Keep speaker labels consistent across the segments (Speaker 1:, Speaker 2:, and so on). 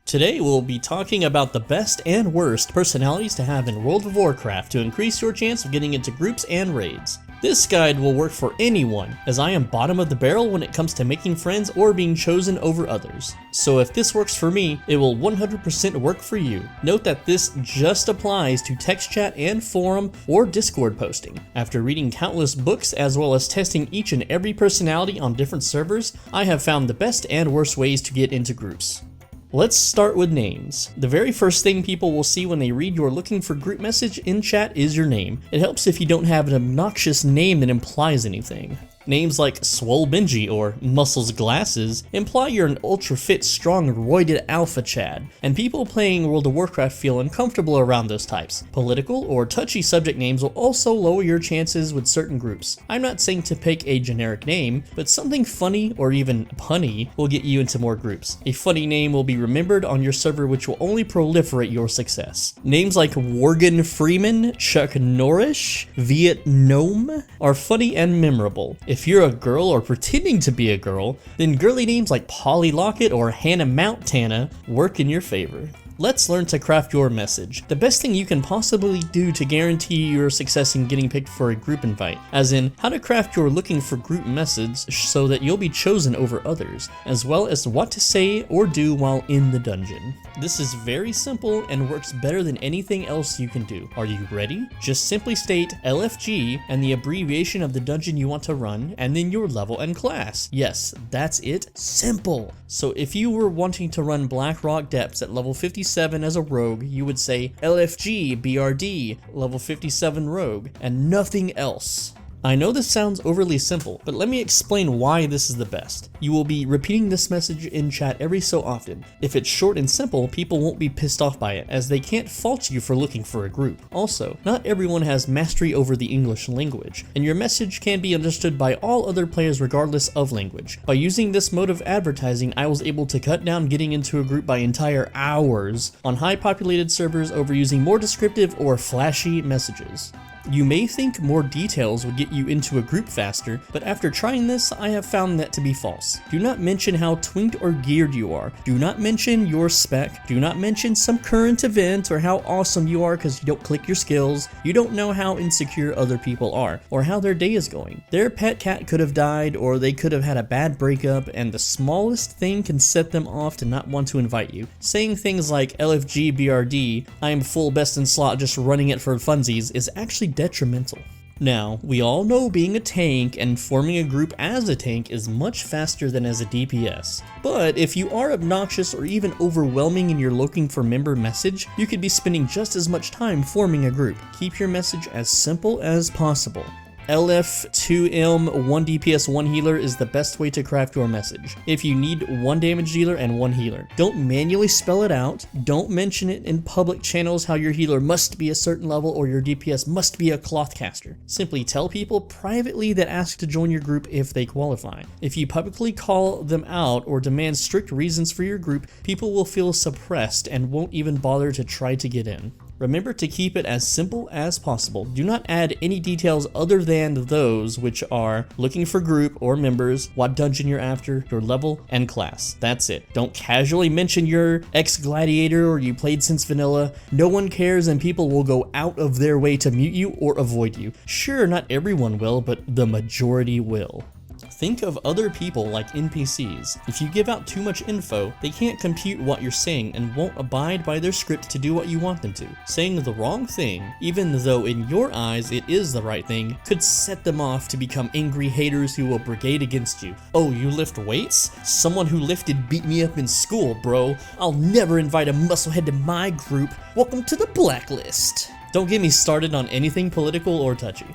Speaker 1: Today we'll be talking about the best and worst personalities to have in World of Warcraft to increase your chance of getting into groups and raids. This guide will work for anyone, as I am bottom of the barrel when it comes to making friends or being chosen over others. So if this works for me, it will 100% work for you. Note that this just applies to text chat and forum or Discord posting. After reading countless books as well as testing each and every personality on different servers, I have found the best and worst ways to get into groups. Let's start with names. The very first thing people will see when they read your looking for group message in chat is your name. It helps if you don't have an obnoxious name that implies anything. Names like SwoleBenji or Muscles Glasses imply you're an ultra-fit, strong, roided alpha Chad, and people playing World of Warcraft feel uncomfortable around those types. Political or touchy subject names will also lower your chances with certain groups. I'm not saying to pick a generic name, but something funny or even punny will get you into more groups. A funny name will be remembered on your server, which will only proliferate your success. Names like Worgen Freeman, Chuck Norris, Vietnam are funny and memorable. If you're a girl or pretending to be a girl, then girly names like Polly Lockett or Hannah Montana work in your favor. Let's learn to craft your message. The best thing you can possibly do to guarantee your success in getting picked for a group invite, as in how to craft your looking for group message so that you'll be chosen over others, as well as what to say or do while in the dungeon. This is very simple and works better than anything else you can do. Are you ready? Just simply state LFG and the abbreviation of the dungeon you want to run, and then your level and class. Yes, that's it. Simple. So if you were wanting to run Blackrock Depths at level 57 as a rogue, you would say LFG BRD level 57 rogue and nothing else. I know this sounds overly simple, but let me explain why this is the best. You will be repeating this message in chat every so often. If it's short and simple, people won't be pissed off by it, as they can't fault you for looking for a group. Also, not everyone has mastery over the English language, and your message can be understood by all other players regardless of language. By using this mode of advertising, I was able to cut down getting into a group by entire hours on high populated servers over using more descriptive or flashy messages. You may think more details would get you into a group faster, but after trying this, I have found that to be false. Do not mention how twinked or geared you are. Do not mention your spec. Do not mention some current event or how awesome you are because you don't click your skills. You don't know how insecure other people are or how their day is going. Their pet cat could have died or they could have had a bad breakup, and the smallest thing can set them off to not want to invite you. Saying things like LFG BRD, I am full best in slot just running it for funsies, is actually detrimental. Now, we all know being a tank and forming a group as a tank is much faster than as a DPS. But if you are obnoxious or even overwhelming in your looking for member message, you could be spending just as much time forming a group. Keep your message as simple as possible. LF2M 1 DPS 1 healer is the best way to craft your message. If you need 1 damage dealer and 1 healer, don't manually spell it out. Don't mention it in public channels how your healer must be a certain level or your DPS must be a cloth caster. Simply tell people privately that ask to join your group if they qualify. If you publicly call them out or demand strict reasons for your group, people will feel suppressed and won't even bother to try to get in. Remember to keep it as simple as possible. Do not add any details other than those which are looking for group or members, what dungeon you're after, your level, and class. That's it. Don't casually mention your ex-gladiator or you played since vanilla. No one cares and people will go out of their way to mute you or avoid you. Sure, not everyone will, but the majority will. Think of other people like NPCs. If you give out too much info, they can't compute what you're saying and won't abide by their script to do what you want them to. Saying the wrong thing, even though in your eyes it is the right thing, could set them off to become angry haters who will brigade against you. Oh, you lift weights? Someone who lifted beat me up in school, bro. I'll never invite a musclehead to my group. Welcome to the blacklist. Don't get me started on anything political or touchy.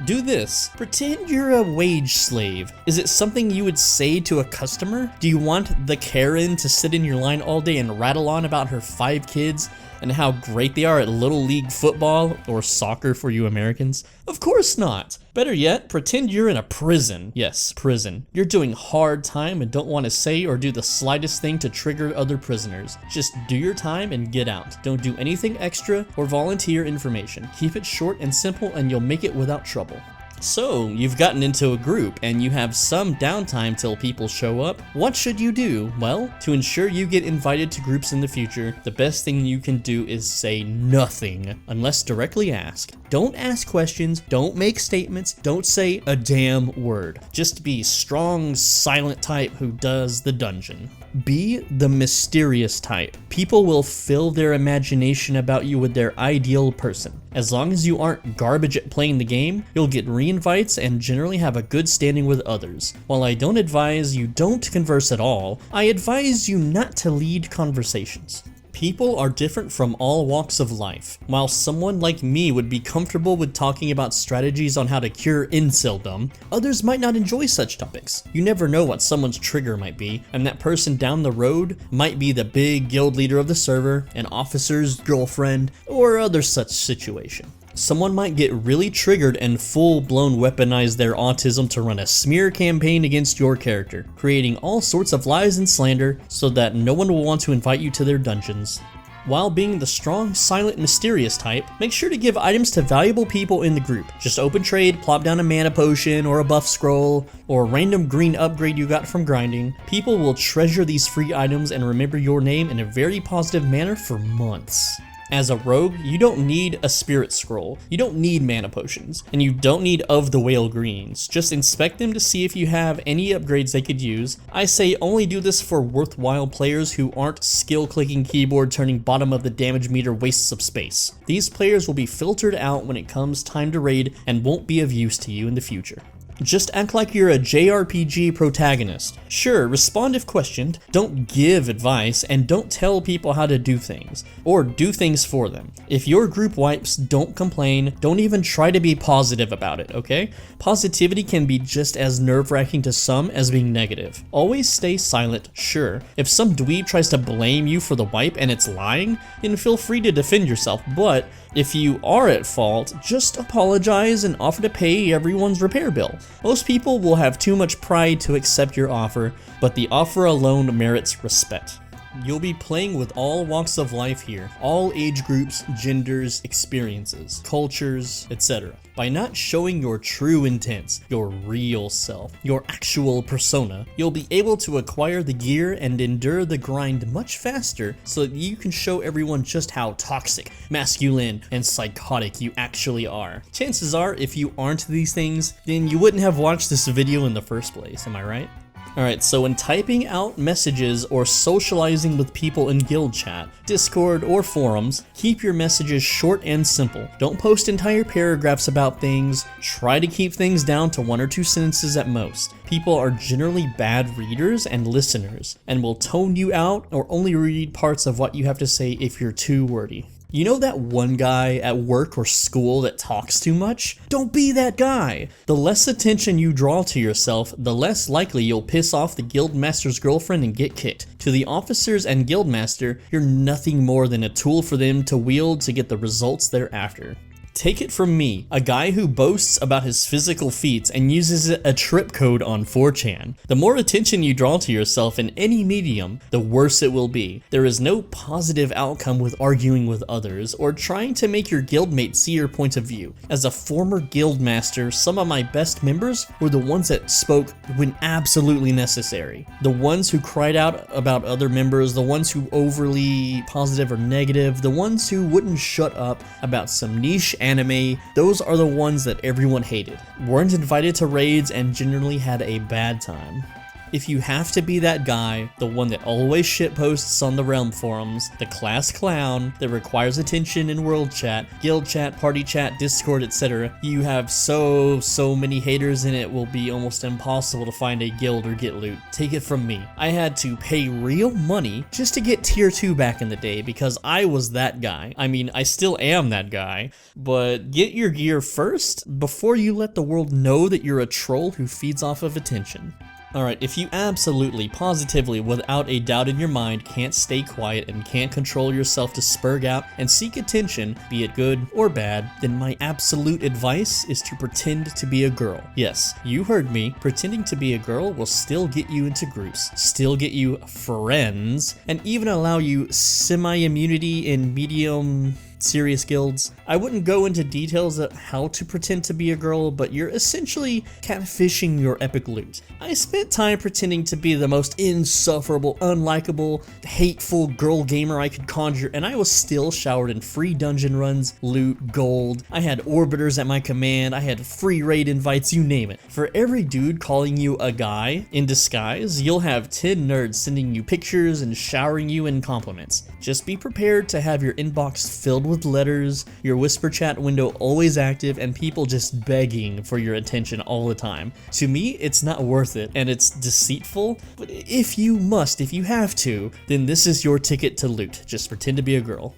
Speaker 1: Do this. Pretend you're a wage slave. Is it something you would say to a customer? Do you want the Karen to sit in your line all day and rattle on about her 5 kids and how great they are at Little League football or soccer for you Americans? Of course not. Better yet, pretend you're in a prison. Yes, prison. You're doing hard time and don't want to say or do the slightest thing to trigger other prisoners. Just do your time and get out. Don't do anything extra or volunteer information. Keep it short and simple and you'll make it without trouble. So, you've gotten into a group and you have some downtime till people show up. What should you do? Well, to ensure you get invited to groups in the future, the best thing you can do is say nothing unless directly asked. Don't ask questions, don't make statements, don't say a damn word. Just be strong, silent type who does the dungeon. Be the mysterious type. People will fill their imagination about you with their ideal person. As long as you aren't garbage at playing the game, you'll get re-invites and generally have a good standing with others. While I don't advise you don't converse at all, I advise you not to lead conversations. People are different from all walks of life. While someone like me would be comfortable with talking about strategies on how to cure inceldom, others might not enjoy such topics. You never know what someone's trigger might be, and that person down the road might be the big guild leader of the server, an officer's girlfriend, or other such situation. Someone might get really triggered and full-blown weaponize their autism to run a smear campaign against your character, creating all sorts of lies and slander so that no one will want to invite you to their dungeons. While being the strong, silent, mysterious type, make sure to give items to valuable people in the group. Just open trade, plop down a mana potion or a buff scroll, or a random green upgrade you got from grinding. People will treasure these free items and remember your name in a very positive manner for months. As a rogue, you don't need a spirit scroll, you don't need mana potions, and you don't need of the whale greens. Just inspect them to see if you have any upgrades they could use. I say only do this for worthwhile players who aren't skill clicking keyboard turning bottom of the damage meter wastes of space. These players will be filtered out when it comes time to raid and won't be of use to you in the future. Just act like you're a JRPG protagonist. Sure, respond if questioned, don't give advice, and don't tell people how to do things, or do things for them. If your group wipes, don't complain, don't even try to be positive about it, okay? Positivity can be just as nerve-wracking to some as being negative. Always stay silent, sure. If some dweeb tries to blame you for the wipe and it's lying, then feel free to defend yourself, but if you are at fault, just apologize and offer to pay everyone's repair bill. Most people will have too much pride to accept your offer, but the offer alone merits respect. You'll be playing with all walks of life here, all age groups, genders, experiences, cultures, etc. By not showing your true intents, your real self, your actual persona, you'll be able to acquire the gear and endure the grind much faster so that you can show everyone just how toxic, masculine, and psychotic you actually are. Chances are, if you aren't these things, then you wouldn't have watched this video in the first place, am I right? Alright, so when typing out messages or socializing with people in guild chat, Discord, or forums, keep your messages short and simple. Don't post entire paragraphs about things, try to keep things down to 1 or 2 sentences at most. People are generally bad readers and listeners, and will tone you out or only read parts of what you have to say if you're too wordy. You know that one guy at work or school that talks too much? Don't be that guy! The less attention you draw to yourself, the less likely you'll piss off the guildmaster's girlfriend and get kicked. To the officers and guildmaster, you're nothing more than a tool for them to wield to get the results they're after. Take it from me, a guy who boasts about his physical feats and uses a trip code on 4chan. The more attention you draw to yourself in any medium, the worse it will be. There is no positive outcome with arguing with others or trying to make your guildmate see your point of view. As a former guildmaster, some of my best members were the ones that spoke when absolutely necessary. The ones who cried out about other members, the ones who overly positive or negative, the ones who wouldn't shut up about some niche anime, those are the ones that everyone hated, weren't invited to raids, and generally had a bad time. If you have to be that guy, the one that always shitposts on the Realm forums, the class clown that requires attention in world chat, guild chat, party chat, Discord, etc., you have so many haters and it will be almost impossible to find a guild or get loot. Take it from me. I had to pay real money just to get tier 2 back in the day because I was that guy. I mean, I still am that guy, but get your gear first before you let the world know that you're a troll who feeds off of attention. Alright, if you absolutely, positively, without a doubt in your mind can't stay quiet and can't control yourself to spurg out and seek attention, be it good or bad, then my absolute advice is to pretend to be a girl. Yes, you heard me, pretending to be a girl will still get you into groups, still get you friends, and even allow you semi-immunity in medium serious guilds. I wouldn't go into details of how to pretend to be a girl, but you're essentially catfishing your epic loot. I spent time pretending to be the most insufferable, unlikable, hateful girl gamer I could conjure, and I was still showered in free dungeon runs, loot, gold. I had orbiters at my command, I had free raid invites, you name it. For every dude calling you a guy in disguise, you'll have 10 nerds sending you pictures and showering you in compliments. Just be prepared to have your inbox filled with letters, your whisper chat window always active, and people just begging for your attention all the time. To me, it's not worth it, and it's deceitful, but if you must, if you have to, then this is your ticket to loot. Just pretend to be a girl.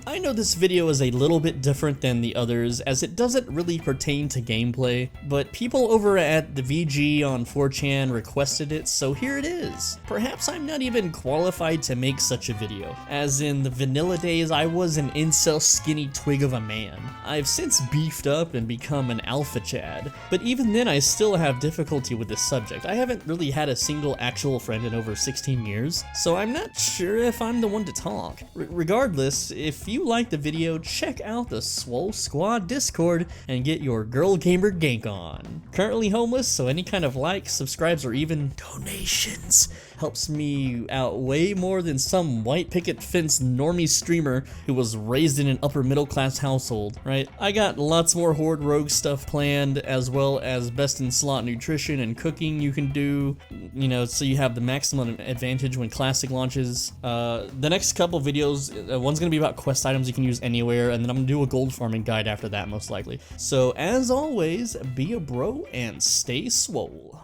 Speaker 1: I know this video is a little bit different than the others as it doesn't really pertain to gameplay, but people over at the VG on 4chan requested it, so here it is. Perhaps I'm not even qualified to make such a video, as in the vanilla days I was an incel skinny twig of a man. I've since beefed up and become an alpha chad, but even then I still have difficulty with this subject. I haven't really had a single actual friend in over 16 years, so I'm not sure if I'm the one to talk. Regardless, if you like the video, check out the Swole Squad Discord and get your girl gamer gank on. Currently homeless, so any kind of likes, subscribes, or even donations helps me out way more than some white picket fence normie streamer who was raised in an upper middle class household, right? I got lots more Horde Rogue stuff planned, as well as best in slot nutrition and cooking you can do, you know, so you have the maximum advantage when Classic launches. The next couple videos, one's gonna be about quest items you can use anywhere, and then I'm gonna do a gold farming guide after that most likely. So as always, be a bro and stay swole.